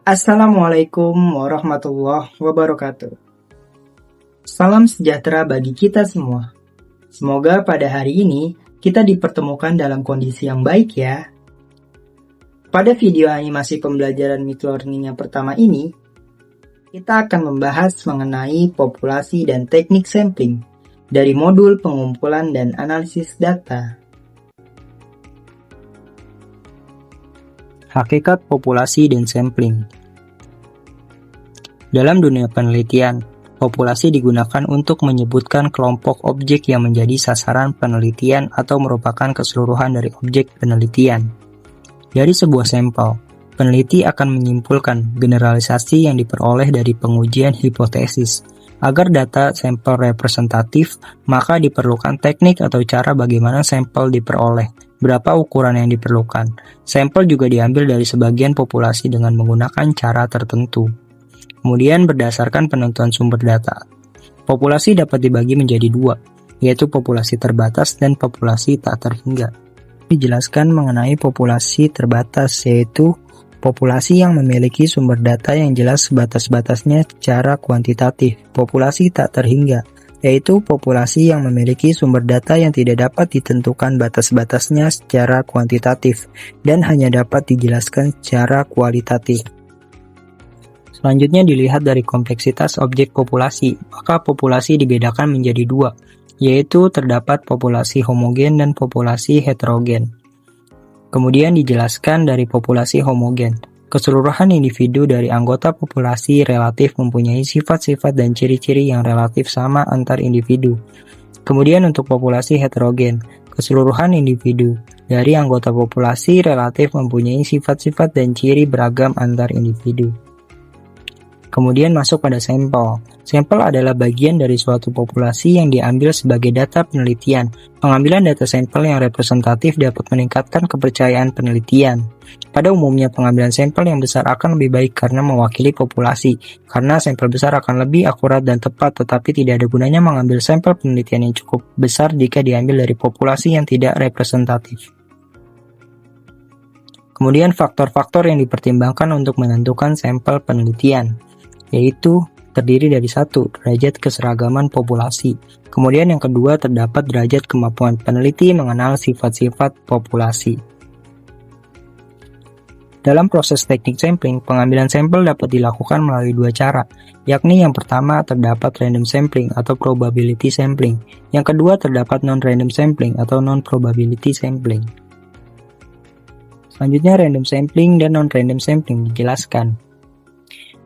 Assalamualaikum warahmatullahi wabarakatuh. Salam sejahtera bagi kita semua. Semoga pada hari ini kita dipertemukan dalam kondisi yang baik ya. Pada video animasi pembelajaran microlearning yang pertama ini, kita akan membahas mengenai populasi dan teknik sampling dari modul pengumpulan dan analisis data. Hakikat populasi dan sampling. Dalam dunia penelitian, populasi digunakan untuk menyebutkan kelompok objek yang menjadi sasaran penelitian atau merupakan keseluruhan dari objek penelitian. Dari sebuah sampel, peneliti akan menyimpulkan generalisasi yang diperoleh dari pengujian hipotesis. Agar data sampel representatif, maka diperlukan teknik atau cara bagaimana sampel diperoleh. Berapa ukuran yang diperlukan. Sampel juga diambil dari sebagian populasi dengan menggunakan cara tertentu. Kemudian berdasarkan penentuan sumber data. Populasi dapat dibagi menjadi dua, yaitu populasi terbatas dan populasi tak terhingga. Dijelaskan mengenai populasi terbatas, yaitu populasi yang memiliki sumber data yang jelas batas-batasnya secara kuantitatif. Populasi tak terhingga, yaitu populasi yang memiliki sumber data yang tidak dapat ditentukan batas-batasnya secara kuantitatif dan hanya dapat dijelaskan secara kualitatif. Selanjutnya dilihat dari kompleksitas objek populasi, maka populasi dibedakan menjadi dua, yaitu terdapat populasi homogen dan populasi heterogen. Kemudian dijelaskan dari populasi homogen. Keseluruhan individu dari anggota populasi relatif mempunyai sifat-sifat dan ciri-ciri yang relatif sama antar individu. Kemudian untuk populasi heterogen, keseluruhan individu dari anggota populasi relatif mempunyai sifat-sifat dan ciri beragam antar individu. Kemudian masuk pada sampel. Sampel adalah bagian dari suatu populasi yang diambil sebagai data penelitian. Pengambilan data sampel yang representatif dapat meningkatkan kepercayaan penelitian. Pada umumnya pengambilan sampel yang besar akan lebih baik karena mewakili populasi. Karena sampel besar akan lebih akurat dan tepat, tetapi tidak ada gunanya mengambil sampel penelitian yang cukup besar jika diambil dari populasi yang tidak representatif. Kemudian faktor-faktor yang dipertimbangkan untuk menentukan sampel penelitian, yaitu terdiri dari 1. Derajat keseragaman populasi. Kemudian yang kedua terdapat derajat kemampuan peneliti mengenal sifat-sifat populasi. Dalam proses teknik sampling, pengambilan sampel dapat dilakukan melalui dua cara, yakni yang pertama terdapat random sampling atau probability sampling. Yang kedua terdapat non-random sampling atau non-probability sampling. Selanjutnya random sampling dan non-random sampling dijelaskan.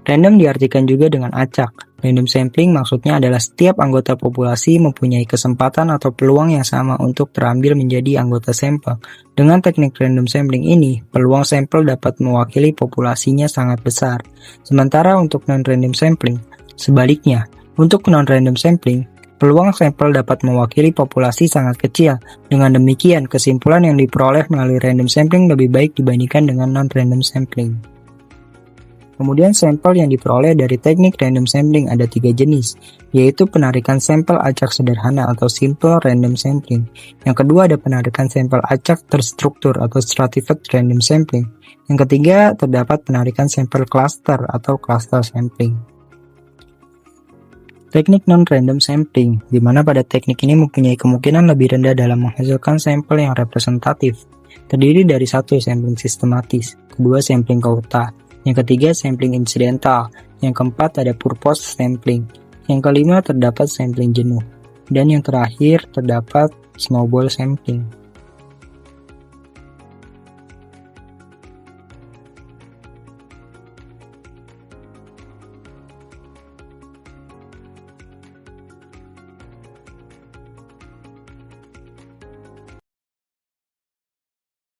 Random diartikan juga dengan acak. Random sampling maksudnya adalah setiap anggota populasi mempunyai kesempatan atau peluang yang sama untuk terambil menjadi anggota sampel. Dengan teknik random sampling ini, peluang sampel dapat mewakili populasinya sangat besar. Sementara untuk non-random sampling, sebaliknya, untuk non-random sampling, peluang sampel dapat mewakili populasi sangat kecil. Dengan demikian, kesimpulan yang diperoleh melalui random sampling lebih baik dibandingkan dengan non-random sampling. Kemudian sampel yang diperoleh dari teknik random sampling ada 3 jenis, yaitu penarikan sampel acak sederhana atau simple random sampling. Yang kedua ada penarikan sampel acak terstruktur atau stratified random sampling. Yang ketiga terdapat penarikan sampel cluster atau cluster sampling. Teknik non-random sampling, di mana pada teknik ini mempunyai kemungkinan lebih rendah dalam menghasilkan sampel yang representatif. Terdiri dari 1. Sampling sistematis, kedua sampling kauta, yang ketiga sampling insidental, yang keempat ada purpose sampling, yang kelima terdapat sampling jenuh, dan yang terakhir terdapat snowball sampling.